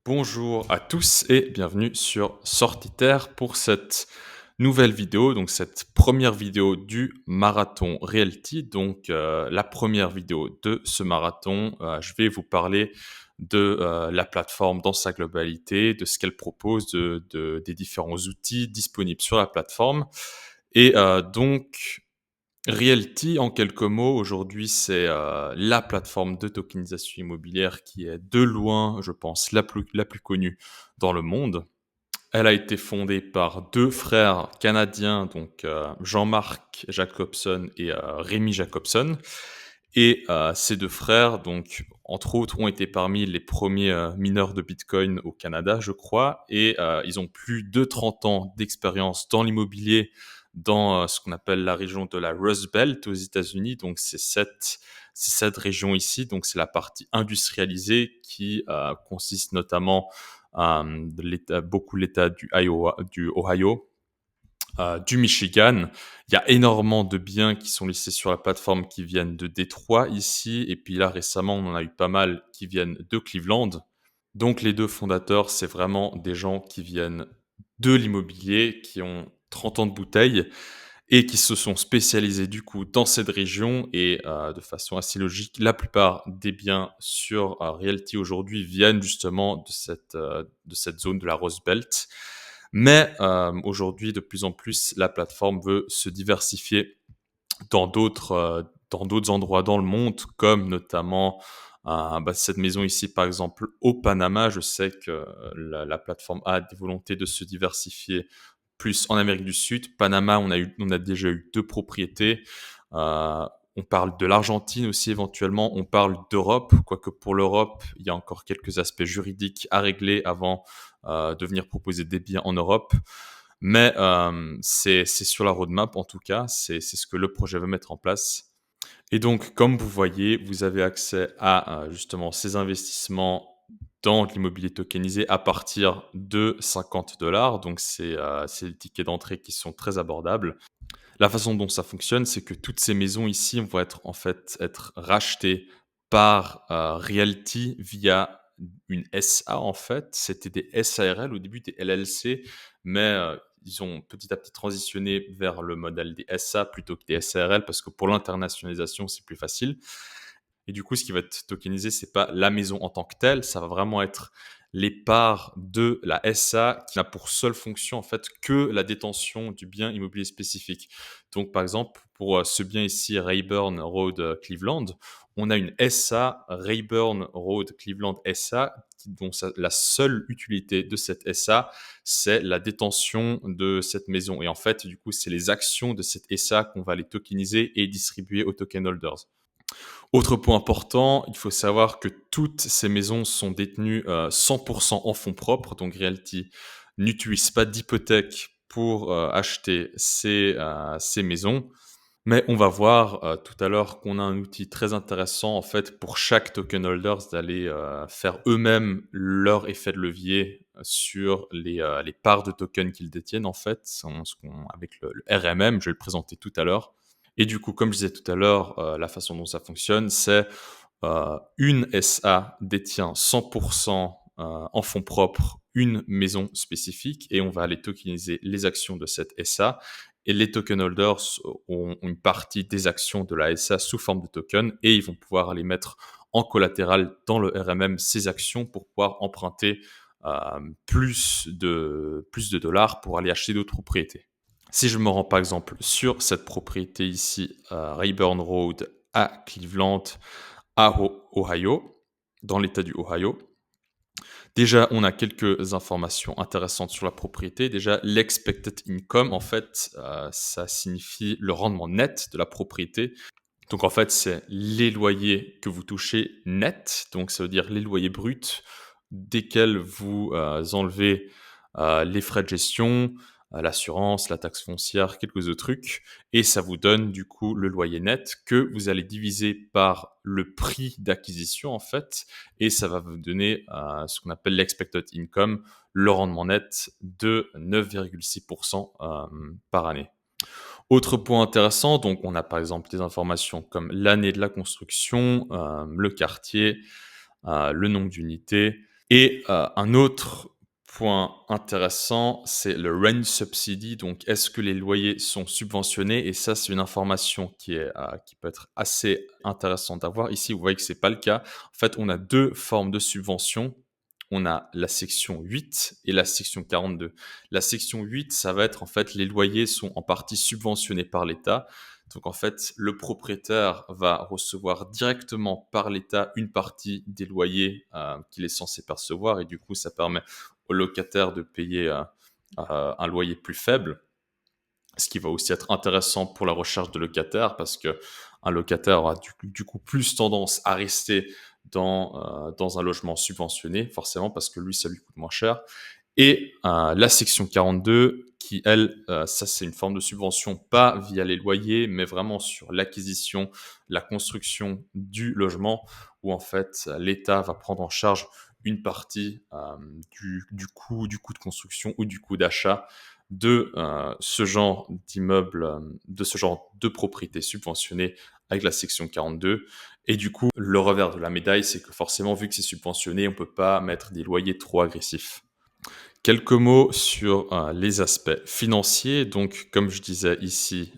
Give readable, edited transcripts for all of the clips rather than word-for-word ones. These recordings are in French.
Bonjour à tous et bienvenue sur Sortiter pour cette nouvelle vidéo, donc cette première vidéo du marathon Realty, donc la première vidéo de ce marathon. Je vais vous parler de la plateforme dans sa globalité, de ce qu'elle propose, des différents outils disponibles sur la plateforme. Et donc, Realty, en quelques mots, aujourd'hui, c'est la plateforme de tokenisation immobilière qui est de loin, je pense, la plus connue dans le monde. Elle a été fondée par 2 frères canadiens, donc Jean-Marc Jacobson et Rémi Jacobson. Et ces 2 frères, donc entre autres, ont été parmi les premiers mineurs de Bitcoin au Canada, je crois. Et ils ont plus de 30 ans d'expérience dans l'immobilier, dans ce qu'on appelle la région de la Rust Belt aux États-Unis. Donc c'est cette région ici, donc c'est la partie industrialisée qui consiste notamment l'État du Ohio, du Michigan. Il y a énormément de biens qui sont listés sur la plateforme qui viennent de Détroit ici, et puis là récemment on en a eu pas mal qui viennent de Cleveland. Donc les 2 fondateurs, c'est vraiment des gens qui viennent de l'immobilier, qui ont 30 ans de bouteille et qui se sont spécialisés du coup dans cette région. Et de façon assez logique, la plupart des biens sur Realty aujourd'hui viennent justement de cette zone de la Rust Belt. Mais aujourd'hui, de plus en plus, la plateforme veut se diversifier dans d'autres endroits dans le monde, comme notamment cette maison ici, par exemple, au Panama. Je sais que la plateforme a des volontés de se diversifier plus en Amérique du Sud. Panama, on a déjà eu 2 propriétés. Euh, on parle de l'Argentine aussi éventuellement. On parle d'Europe, quoique pour l'Europe, il y a encore quelques aspects juridiques à régler avant de venir proposer des biens en Europe. Mais c'est sur la roadmap en tout cas, c'est ce que le projet veut mettre en place. Et donc, comme vous voyez, vous avez accès à justement ces investissements dans l'immobilier tokenisé à partir de 50 $. Donc, c'est des tickets d'entrée qui sont très abordables. La façon dont ça fonctionne, c'est que toutes ces maisons ici vont être rachetées par Realty via une SA en fait. C'était des SARL au début, des LLC, mais ils ont petit à petit transitionné vers le modèle des SA plutôt que des SARL parce que pour l'internationalisation, c'est plus facile. Et du coup, ce qui va être tokenisé, c'est pas la maison en tant que telle, ça va vraiment être les parts de la SA qui n'a pour seule fonction en fait que la détention du bien immobilier spécifique. Donc par exemple, pour ce bien ici, Rayburn Road Cleveland, on a une SA, Rayburn Road Cleveland SA, dont la seule utilité de cette SA, c'est la détention de cette maison. Et en fait, du coup, c'est les actions de cette SA qu'on va aller tokeniser et distribuer aux token holders. Autre point important, il faut savoir que toutes ces maisons sont détenues 100% en fonds propres, donc Realty n'utilise pas d'hypothèque pour acheter ces maisons. Mais on va voir tout à l'heure qu'on a un outil très intéressant en fait pour chaque token holder d'aller faire eux-mêmes leur effet de levier sur les parts de tokens qu'ils détiennent en fait, avec le RMM, je vais le présenter tout à l'heure. Et du coup, comme je disais tout à l'heure, la façon dont ça fonctionne, c'est une SA détient 100% en fonds propres une maison spécifique et on va aller tokeniser les actions de cette SA. Et les token holders ont une partie des actions de la SA sous forme de token et ils vont pouvoir aller mettre en collatéral dans le RMM ces actions pour pouvoir emprunter plus de dollars pour aller acheter d'autres propriétés. Si je me rends par exemple sur cette propriété ici, Rayburn Road à Cleveland, à Ohio, dans l'État du Ohio. Déjà, on a quelques informations intéressantes sur la propriété. Déjà, l'expected income, en fait, ça signifie le rendement net de la propriété. Donc, en fait, c'est les loyers que vous touchez net. Donc, ça veut dire les loyers bruts, desquels vous enlevez les frais de gestion, l'assurance, la taxe foncière, quelques autres trucs. Et ça vous donne du coup le loyer net que vous allez diviser par le prix d'acquisition en fait. Et ça va vous donner ce qu'on appelle l'expected income, le rendement net de 9,6% par année. Autre point intéressant, donc on a par exemple des informations comme l'année de la construction, le quartier, le nombre d'unités. Et un autre point intéressant, c'est le rent subsidy. Donc est-ce que les loyers sont subventionnés? Et ça, c'est une information qui peut être assez intéressante à voir. Ici, vous voyez que c'est pas le cas. En fait, on a 2 formes de subvention. On a la section 8 et la section 42. La section 8, ça va être en fait les loyers sont en partie subventionnés par l'État. Donc en fait, le propriétaire va recevoir directement par l'État une partie des loyers qu'il est censé percevoir et du coup, ça permet au locataire de payer un loyer plus faible, ce qui va aussi être intéressant pour la recherche de locataires parce que un locataire aura du coup plus tendance à rester dans un logement subventionné, forcément parce que lui, ça lui coûte moins cher. Et la section 42 qui, elle, ça c'est une forme de subvention, pas via les loyers, mais vraiment sur l'acquisition, la construction du logement, où en fait l'État va prendre en charge une partie du coût de construction ou du coût d'achat de ce genre d'immeuble, de ce genre de propriété subventionnée avec la section 42. Et du coup, le revers de la médaille, c'est que forcément, vu que c'est subventionné, on ne peut pas mettre des loyers trop agressifs. Quelques mots sur les aspects financiers. Donc, comme je disais ici,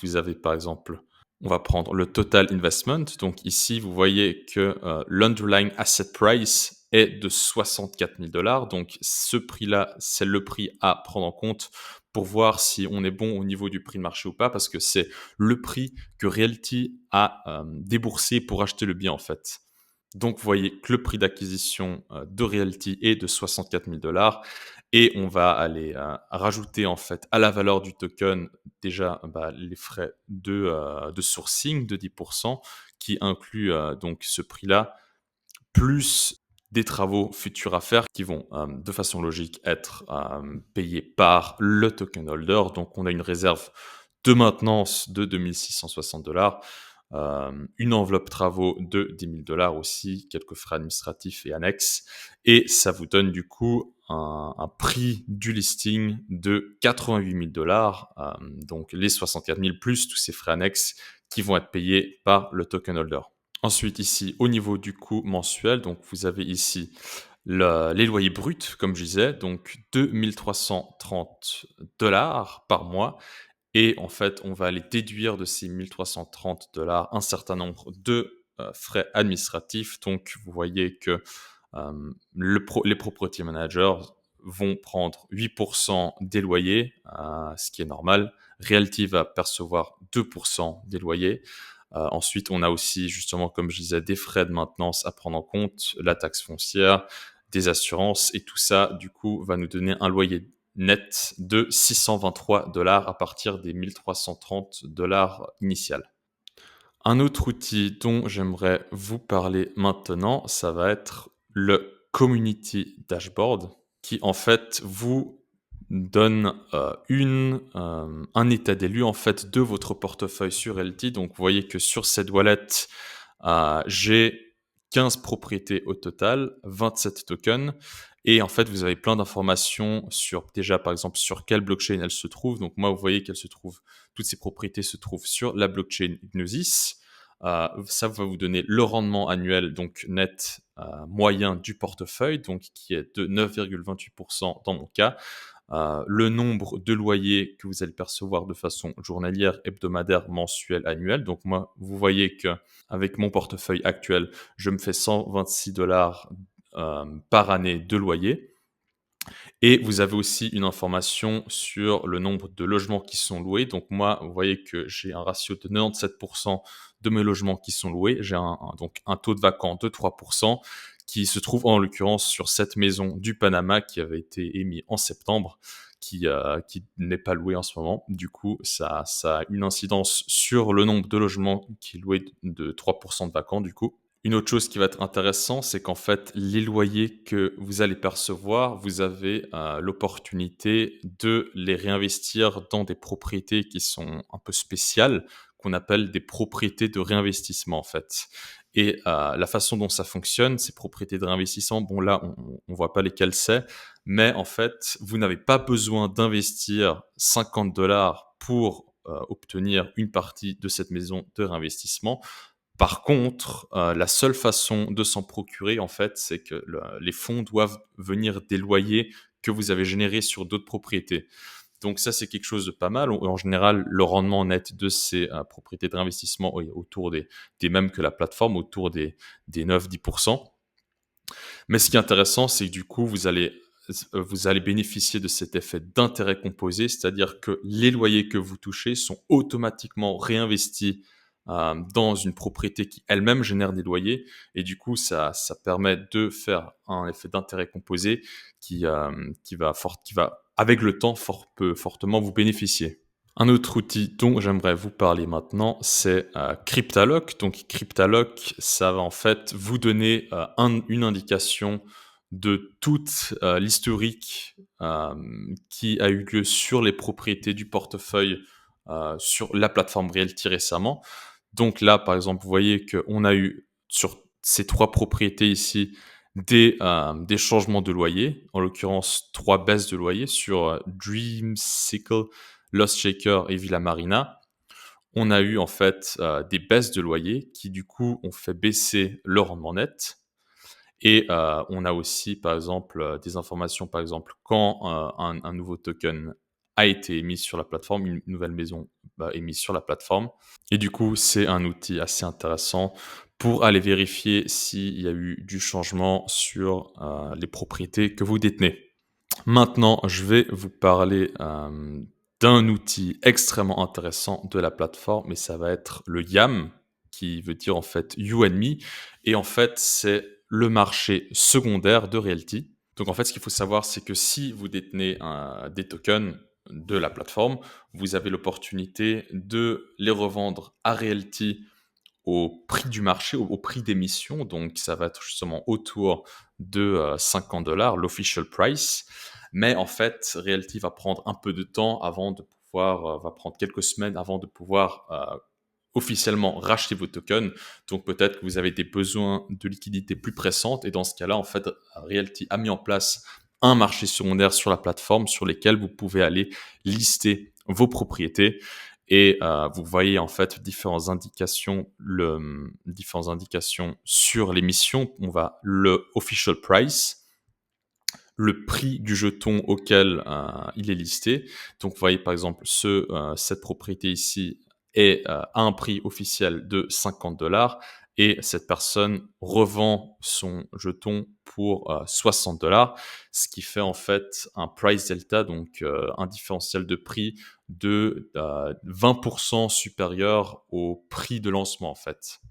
vous avez par exemple, on va prendre le total investment. Donc ici, vous voyez que l'underlying asset price est de 64 000 dollars. Donc ce prix-là, c'est le prix à prendre en compte pour voir si on est bon au niveau du prix de marché ou pas, parce que c'est le prix que Realty a déboursé pour acheter le bien en fait. Donc, vous voyez que le prix d'acquisition de Realty est de 64 000 dollars et on va aller rajouter en fait à la valeur du token déjà les frais de sourcing de 10% qui inclut donc ce prix-là plus des travaux futurs à faire qui vont de façon logique être payés par le token holder. Donc, on a une réserve de maintenance de 2660 dollars, une enveloppe travaux de 10 000 dollars aussi, quelques frais administratifs et annexes. Et ça vous donne du coup un prix du listing de 88 000 dollars, donc les 64 000 plus tous ces frais annexes qui vont être payés par le token holder. Ensuite, ici, au niveau du coût mensuel, donc vous avez ici les loyers bruts, comme je disais, donc 2 330 dollars par mois. Et en fait, on va aller déduire de ces 1 330 dollars un certain nombre de frais administratifs. Donc, vous voyez que les property managers vont prendre 8% des loyers, ce qui est normal. Realty va percevoir 2% des loyers. Ensuite, on a aussi, justement, comme je disais, des frais de maintenance à prendre en compte, la taxe foncière, des assurances, et tout ça, du coup, va nous donner un loyer net de 623 dollars à partir des 1 330 dollars initial. Un autre outil dont j'aimerais vous parler maintenant, ça va être le Community Dashboard qui en fait vous donne, un état des lieux en fait de votre portefeuille sur LT. Donc vous voyez que sur cette wallet, j'ai 15 propriétés au total, 27 tokens et en fait vous avez plein d'informations sur déjà par exemple sur quelle blockchain elles se trouvent. Donc moi vous voyez qu'elles se trouvent toutes ces propriétés se trouvent sur la blockchain Gnosis. Ça va vous donner le rendement annuel donc net, moyen du portefeuille, donc qui est de 9,28% dans mon cas. Le nombre de loyers que vous allez percevoir de façon journalière, hebdomadaire, mensuelle, annuelle. Donc moi, vous voyez que avec mon portefeuille actuel, je me fais 126 dollars par année de loyer. Et vous avez aussi une information sur le nombre de logements qui sont loués. Donc moi, vous voyez que j'ai un ratio de 97% de mes logements qui sont loués. J'ai donc un taux de vacant de 3% qui se trouve en l'occurrence sur cette maison du Panama qui avait été émis en septembre, qui n'est pas loué en ce moment. Du coup, ça a une incidence sur le nombre de logements qui est loué de 3% de vacants du coup. Une autre chose qui va être intéressant, c'est qu'en fait, les loyers que vous allez percevoir, vous avez l'opportunité de les réinvestir dans des propriétés qui sont un peu spéciales, qu'on appelle des propriétés de réinvestissement en fait. Et la façon dont ça fonctionne, ces propriétés de réinvestissement, bon là, on voit pas lesquelles c'est, mais en fait, vous n'avez pas besoin d'investir 50 dollars pour obtenir une partie de cette maison de réinvestissement. Par contre, la seule façon de s'en procurer, en fait, c'est que les fonds doivent venir des loyers que vous avez générés sur d'autres propriétés. Donc ça, c'est quelque chose de pas mal. En général, le rendement net de ces propriétés de réinvestissement est autour des mêmes que la plateforme, autour des 9-10%. Mais ce qui est intéressant, c'est que du coup, vous allez bénéficier de cet effet d'intérêt composé, c'est-à-dire que les loyers que vous touchez sont automatiquement réinvestis dans une propriété qui elle-même génère des loyers. Et du coup, ça permet de faire un effet d'intérêt composé qui va, avec le temps, peut fortement vous bénéficier. Un autre outil dont j'aimerais vous parler maintenant, c'est Cryptalock. Donc Cryptalock, ça va en fait vous donner une indication de toute l'historique qui a eu lieu sur les propriétés du portefeuille sur la plateforme Realty récemment. Donc là, par exemple, vous voyez qu'on a eu sur ces 3 propriétés ici des changements de loyer, en l'occurrence 3 baisses de loyer sur Dreamsicle, Lost Shaker et Villa Marina. On a eu en fait des baisses de loyer qui du coup ont fait baisser le rendement net. Et on a aussi par exemple des informations, par exemple quand un nouveau token a été émis sur la plateforme, une nouvelle maison est mise sur la plateforme. Et du coup, c'est un outil assez intéressant pour aller vérifier s'il y a eu du changement sur les propriétés que vous détenez. Maintenant, je vais vous parler d'un outil extrêmement intéressant de la plateforme, et ça va être le YAM, qui veut dire en fait You and Me. Et en fait, c'est le marché secondaire de Realty. Donc en fait, ce qu'il faut savoir, c'est que si vous détenez des tokens de la plateforme, vous avez l'opportunité de les revendre à Realty au prix du marché, au prix d'émission. Donc, ça va être justement autour de 50 $, l'official price. Mais en fait, Realty va prendre un peu de temps avant de pouvoir, va prendre quelques semaines avant de pouvoir officiellement racheter vos tokens. Donc, peut-être que vous avez des besoins de liquidité plus pressantes. Et dans ce cas-là, en fait, Realty a mis en place un marché secondaire sur la plateforme sur lesquels vous pouvez aller lister vos propriétés. Et vous voyez en fait différentes indications sur l'émission. On va le official price, le prix du jeton auquel il est listé. Donc vous voyez par exemple cette propriété ici est à un prix officiel de 50 $ et cette personne revend son jeton pour 60 $, ce qui fait en fait un price delta, donc un différentiel de prix de 20% supérieur au prix de lancement en fait.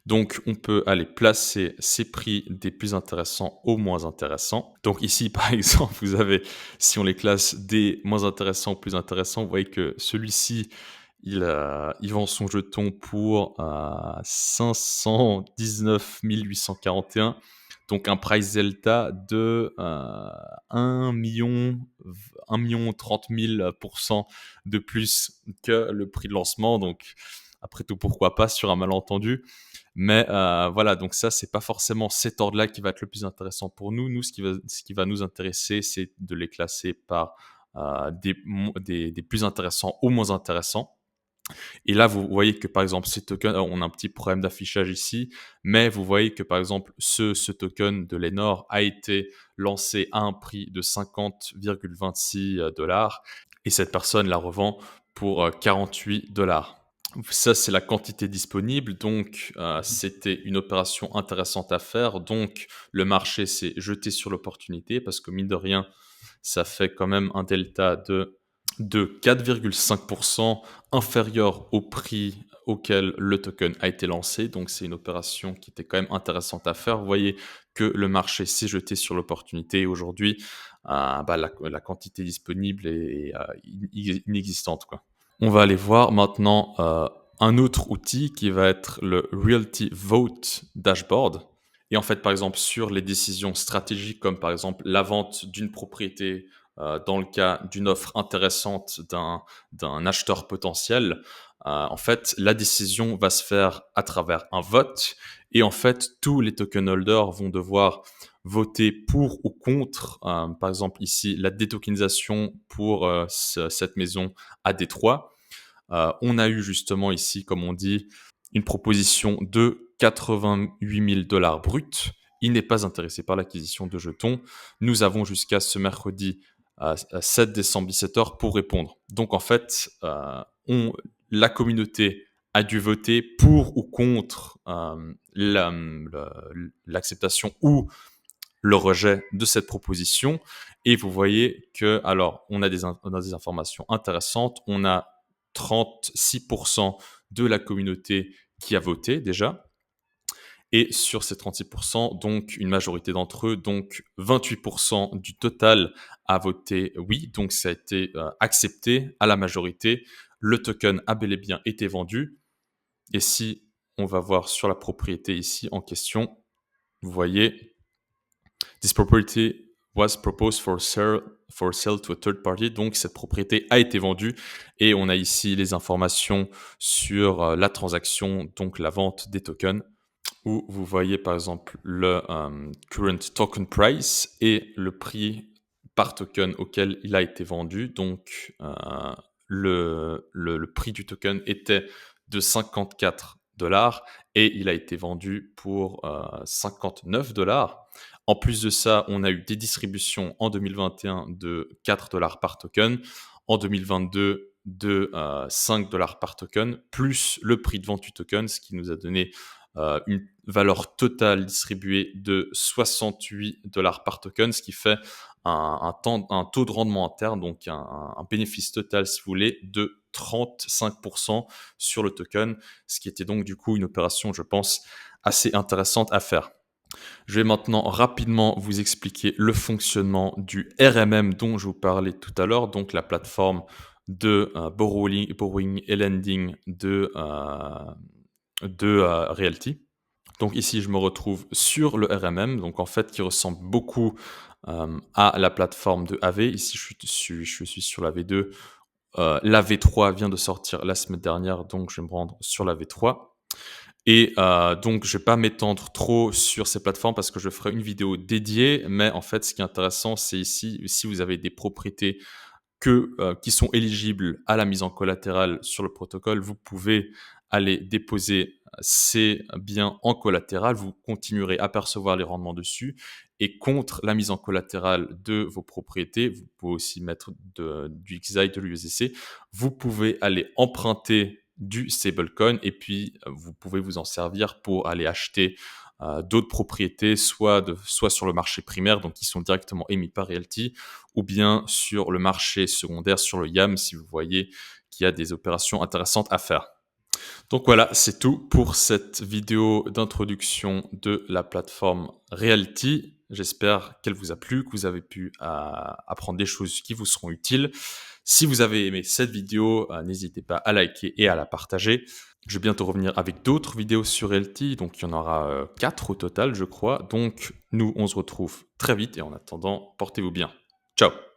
Donc, on peut aller placer ces prix des plus intéressants aux moins intéressants. Donc ici, par exemple, vous avez, si on les classe des moins intéressants aux plus intéressants, vous voyez que celui-ci, il vend son jeton pour 519 841. Donc un price delta de 1 million, 1 million 30 000% de plus que le prix de lancement. Donc après tout, pourquoi pas sur un malentendu. Mais voilà, donc ça, c'est pas forcément cet ordre-là qui va être le plus intéressant pour nous. Nous, ce qui va nous intéresser, c'est de les classer par des plus intéressants aux moins intéressants. Et là, vous voyez que par exemple, ces tokens, on a un petit problème d'affichage ici, mais vous voyez que par exemple, ce token de Lenor a été lancé à un prix de 50,26 $ et cette personne la revend pour 48 $. Ça, c'est la quantité disponible, donc c'était une opération intéressante à faire. Donc, le marché s'est jeté sur l'opportunité parce que mine de rien, ça fait quand même un delta de 4,5% inférieur au prix auquel le token a été lancé. Donc, c'est une opération qui était quand même intéressante à faire. Vous voyez que le marché s'est jeté sur l'opportunité. Aujourd'hui, la quantité disponible est inexistante, quoi. On va aller voir maintenant un autre outil qui va être le Realty Vote Dashboard. Et en fait, par exemple, sur les décisions stratégiques, comme par exemple la vente d'une propriété dans le cas d'une offre intéressante d'un acheteur potentiel, en fait, la décision va se faire à travers un vote. Et en fait, tous les token holders vont devoir voter pour ou contre, par exemple ici, la détokenisation pour cette maison à Détroit. On a eu justement ici, comme on dit, une proposition de 88 000 $ bruts. Il n'est pas intéressé par l'acquisition de jetons. Nous avons jusqu'à ce mercredi 7 décembre 17 h pour répondre. Donc en fait, la communauté a dû voter pour ou contre l'acceptation ou le rejet de cette proposition. Et vous voyez que, alors, on a des informations intéressantes. On a 36% de la communauté qui a voté déjà. Et sur ces 36%, donc une majorité d'entre eux, donc 28% du total a voté oui, donc ça a été accepté à la majorité. Le token a bel et bien été vendu. Et si on va voir sur la propriété ici en question, vous voyez, this property was proposed for sale to a third party. Donc cette propriété a été vendue et on a ici les informations sur la transaction, donc la vente des tokens, où vous voyez par exemple le current token price et le prix par token auquel il a été vendu. Donc le prix du token était de 54 $ et il a été vendu pour 59 $. En plus de ça, on a eu des distributions en 2021 de 4 $ par token, en 2022 de 5 $ par token, plus le prix de vente du token, ce qui nous a donné une valeur totale distribuée de 68 $ par token, ce qui fait un taux de rendement interne, donc un bénéfice total, si vous voulez, de 35% sur le token, ce qui était donc du coup une opération, je pense, assez intéressante à faire. Je vais maintenant rapidement vous expliquer le fonctionnement du RMM dont je vous parlais tout à l'heure, donc la plateforme de borrowing et lending de Realty. Donc ici, je me retrouve sur le RMM, donc en fait, qui ressemble beaucoup à la plateforme de AV. Ici, je suis sur la V2. La V3 vient de sortir la semaine dernière, donc je vais me rendre sur la V3. Et donc, je ne vais pas m'étendre trop sur ces plateformes parce que je ferai une vidéo dédiée. Mais en fait, ce qui est intéressant, c'est ici, si vous avez des propriétés qui sont éligibles à la mise en collatéral sur le protocole, vous pouvez aller déposer ces biens en collatéral, vous continuerez à percevoir les rendements dessus. Et contre la mise en collatéral de vos propriétés, vous pouvez aussi mettre du XI, de l'USDC, vous pouvez aller emprunter du stablecoin et puis vous pouvez vous en servir pour aller acheter d'autres propriétés, soit sur le marché primaire, donc qui sont directement émis par Realty, ou bien sur le marché secondaire, sur le YAM, si vous voyez qu'il y a des opérations intéressantes à faire. Donc voilà, c'est tout pour cette vidéo d'introduction de la plateforme Realty. J'espère qu'elle vous a plu, que vous avez pu apprendre des choses qui vous seront utiles. Si vous avez aimé cette vidéo, n'hésitez pas à liker et à la partager. Je vais bientôt revenir avec d'autres vidéos sur Realty, donc il y en aura 4 au total, je crois. Donc nous, on se retrouve très vite et en attendant, portez-vous bien. Ciao!